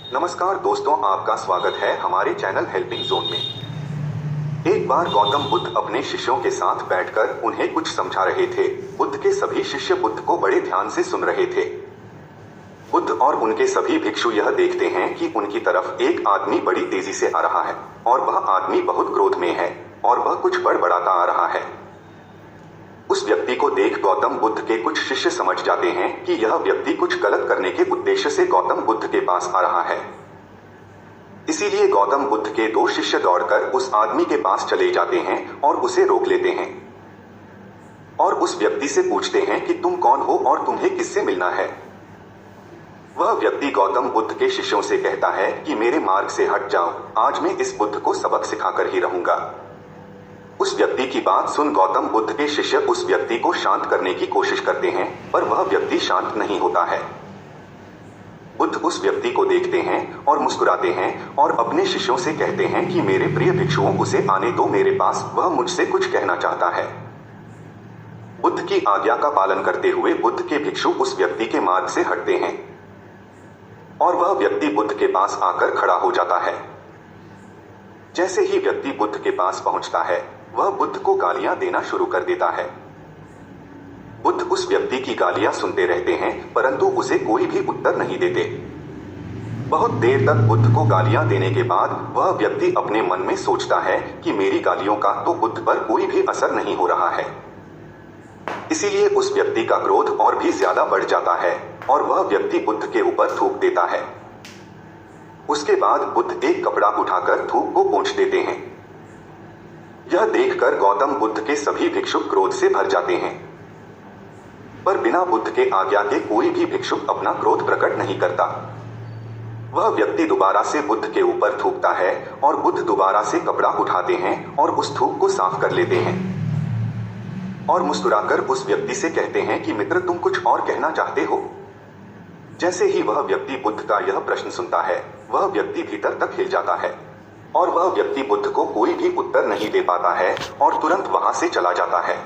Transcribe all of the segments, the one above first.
नमस्कार दोस्तों, आपका स्वागत है हमारे चैनल हेल्पिंग जोन में। एक बार गौतम बुद्ध अपने शिष्यों के साथ बैठकर उन्हें कुछ समझा रहे थे। बुद्ध के सभी शिष्य बुद्ध को बड़े ध्यान से सुन रहे थे। बुद्ध और उनके सभी भिक्षु यह देखते हैं कि उनकी तरफ एक आदमी बड़ी तेजी से आ रहा है और वह आदमी बहुत क्रोध में है और वह कुछ बड़बड़ाता आ रहा है। उस व्यक्ति को देख गौतम बुद्ध के कुछ शिष्य समझ जाते हैं कि यह व्यक्ति कुछ गलत करने के उद्देश्य से गौतम बुद्ध के पास आ रहा है। इसीलिए गौतम बुद्ध के दो शिष्य दौड़कर उस आदमी के पास चले जाते हैं और उसे रोक लेते हैं और उस व्यक्ति से पूछते हैं कि तुम कौन हो और तुम्हें किससे मिलना है। वह व्यक्ति गौतम बुद्ध के शिष्यों से कहता है कि मेरे मार्ग से हट जाओ, आज मैं इस बुद्ध को सबक सिखाकर ही रहूंगा। उस व्यक्ति की बात सुन गौतम बुद्ध के शिष्य उस व्यक्ति को शांत करने की कोशिश करते हैं, पर वह व्यक्ति शांत नहीं होता है। बुद्ध उस व्यक्ति को देखते हैं और मुस्कुराते हैं और अपने शिष्यों से कहते हैं कि मेरे प्रिय भिक्षुओं, उसे आने दो मेरे पास, वह मुझसे कुछ कहना चाहता है। बुद्ध की आज्ञा का पालन करते हुए बुद्ध के भिक्षु उस व्यक्ति के मार्ग से हटते हैं और वह व्यक्ति बुद्ध के पास आकर खड़ा हो जाता है। जैसे ही व्यक्ति बुद्ध के पास पहुंचता है, वह बुद्ध को गालियां देना शुरू कर देता है। बुद्ध उस व्यक्ति की गालियां सुनते रहते हैं, परंतु उसे कोई भी उत्तर नहीं देते। बहुत देर तक बुद्ध को गालियां देने के बाद वह व्यक्ति अपने मन में सोचता है कि मेरी गालियों का तो बुद्ध पर कोई भी असर नहीं हो रहा है। इसीलिए उस व्यक्ति का क्रोध और भी ज्यादा बढ़ जाता है और वह व्यक्ति बुद्ध के ऊपर थूक देता है। उसके बाद बुद्ध एक कपड़ा उठाकर थूक को पोंछ देते हैं। यह देखकर गौतम बुद्ध के सभी भिक्षुक क्रोध से भर जाते हैं, पर बिना बुद्ध के आज्ञा के कोई भी भिक्षुक अपना क्रोध प्रकट नहीं करता। वह व्यक्ति दोबारा से बुद्ध के ऊपर थूकता है और बुद्ध दोबारा से कपड़ा उठाते हैं और उस थूक को साफ कर लेते हैं और मुस्कुराकर उस व्यक्ति से कहते हैं कि मित्र, तुम कुछ और कहना चाहते हो। जैसे ही वह व्यक्ति बुद्ध का यह प्रश्न सुनता है, वह व्यक्ति भीतर तक हिल जाता है और वह व्यक्ति बुद्ध को कोई भी उत्तर नहीं दे पाता है और तुरंत वहां से चला जाता है।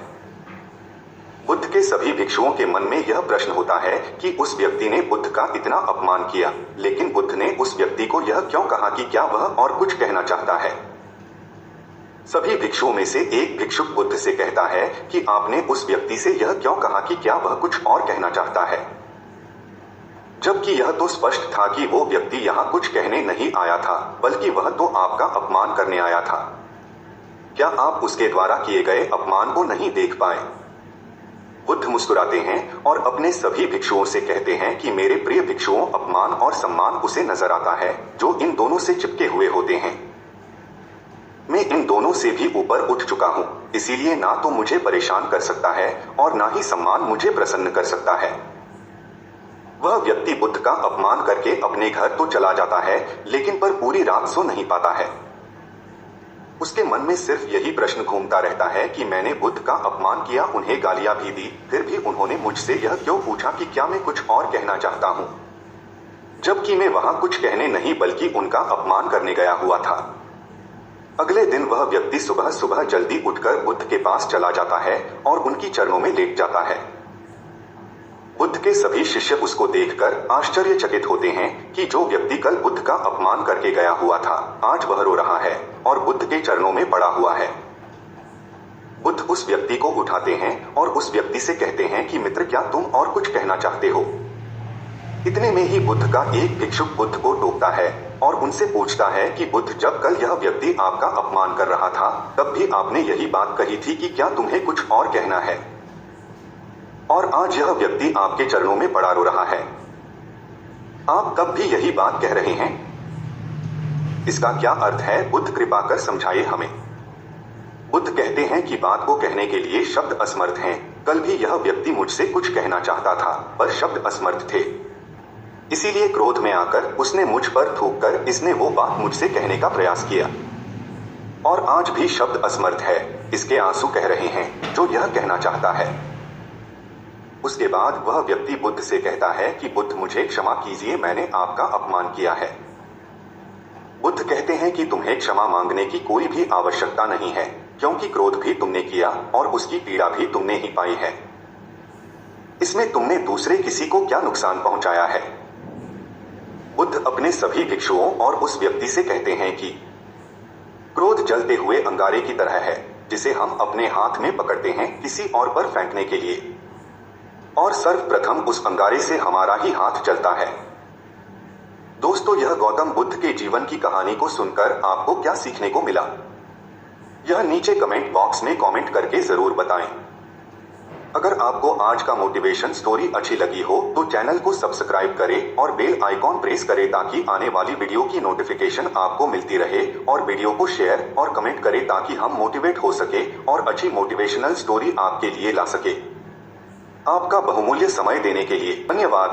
बुद्ध के सभी भिक्षुओं के मन में यह प्रश्न होता है कि उस व्यक्ति ने बुद्ध का इतना अपमान किया, लेकिन बुद्ध ने उस व्यक्ति को यह क्यों कहा कि क्या वह और कुछ कहना चाहता है। सभी भिक्षुओं में से एक भिक्षुक बुद्ध से कहता है कि आपने उस व्यक्ति से यह क्यों कहा कि क्या वह कुछ और कहना चाहता है, जबकि यह तो स्पष्ट था कि वो व्यक्ति यहाँ कुछ कहने नहीं आया था, बल्कि वह तो आपका अपमान करने आया था। क्या आप उसके द्वारा किए गए अपमान को नहीं देख पाए। बुद्ध मुस्कुराते हैं और अपने सभी भिक्षुओं से कहते हैं कि मेरे प्रिय भिक्षुओं, अपमान और सम्मान उसे नजर आता है जो इन दोनों से चिपके हुए होते हैं। मैं इन दोनों से भी ऊपर उठ चुका हूँ, इसीलिए ना तो मुझे परेशान कर सकता है और ना ही सम्मान मुझे प्रसन्न कर सकता है। वह व्यक्ति बुद्ध का अपमान करके अपने घर तो चला जाता है, लेकिन पर पूरी रात सो नहीं पाता है। उसके मन में सिर्फ यही प्रश्न घूमता रहता है कि मैंने बुद्ध का अपमान किया, उन्हें गालियां भी दी, फिर भी उन्होंने मुझसे यह क्यों पूछा कि क्या मैं कुछ और कहना चाहता हूं, जबकि मैं वहां कुछ कहने नहीं बल्कि उनका अपमान करने गया हुआ था। अगले दिन वह व्यक्ति सुबह सुबह जल्दी उठकर बुद्ध के पास चला जाता है और उनकी चरणों में लेट जाता है। बुद्ध के सभी शिष्य उसको देखकर आश्चर्यचकित होते हैं कि जो व्यक्ति कल बुद्ध का अपमान करके गया हुआ था, आज वह रो रहा है और बुद्ध के चरणों में पड़ा हुआ है। बुद्ध उस व्यक्ति को उठाते हैं और उस व्यक्ति से कहते हैं कि मित्र, क्या तुम और कुछ कहना चाहते हो। इतने में ही बुद्ध का एक भिक्षुक बुद्ध को टोकता है और उनसे पूछता है कि बुद्ध, जब कल यह व्यक्ति आपका अपमान कर रहा था, तब भी आपने यही बात कही थी कि क्या तुम्हें कुछ और कहना है, और आज यह व्यक्ति आपके चरणों में पड़ा रो रहा है। आप तब भी यही बात कह रहे हैं। इसका क्या अर्थ है, बुद्ध कृपा कर समझाइए हमें। बुद्ध कहते हैं कि बात को कहने के लिए शब्द असमर्थ हैं। कल भी यह व्यक्ति मुझसे कुछ कहना चाहता था, पर शब्द असमर्थ थे। इसीलिए क्रोध में आकर उसने मुझ पर थूककर इसने वो बात मुझसे कहने का प्रयास किया, और आज भी शब्द असमर्थ है। इसके आंसू कह रहे हैं जो यह कहना चाहता है। उसके बाद वह व्यक्ति बुद्ध से कहता है कि बुद्ध, मुझे क्षमा कीजिए, मैंने आपका अपमान किया है। बुद्ध कहते हैं कि तुम्हें क्षमा मांगने की कोई भी आवश्यकता नहीं है, क्योंकि क्रोध भी तुमने किया और उसकी पीड़ा भी तुमने ही पाई है। इसमें तुमने दूसरे किसी को क्या नुकसान पहुंचाया है। बुद्ध अपने सभी भिक्षुओं और उस व्यक्ति से कहते हैं कि क्रोध जलते हुए अंगारे की तरह है जिसे हम अपने हाथ में पकड़ते हैं किसी और पर फेंकने के लिए, और सर्वप्रथम उस अंगारे से हमारा ही हाथ जलता है। दोस्तों, यह गौतम बुद्ध के जीवन की कहानी को सुनकर आपको क्या सीखने को मिला, यह नीचे कमेंट बॉक्स में कमेंट करके जरूर बताएं। अगर आपको आज का मोटिवेशन स्टोरी अच्छी लगी हो तो चैनल को सब्सक्राइब करें और बेल आइकॉन प्रेस करें ताकि आने वाली वीडियो की नोटिफिकेशन आपको मिलती रहे, और वीडियो को शेयर और कमेंट करें ताकि हम मोटिवेट हो सके और अच्छी मोटिवेशनल स्टोरी आपके लिए ला सके। आपका बहुमूल्य समय देने के लिए धन्यवाद।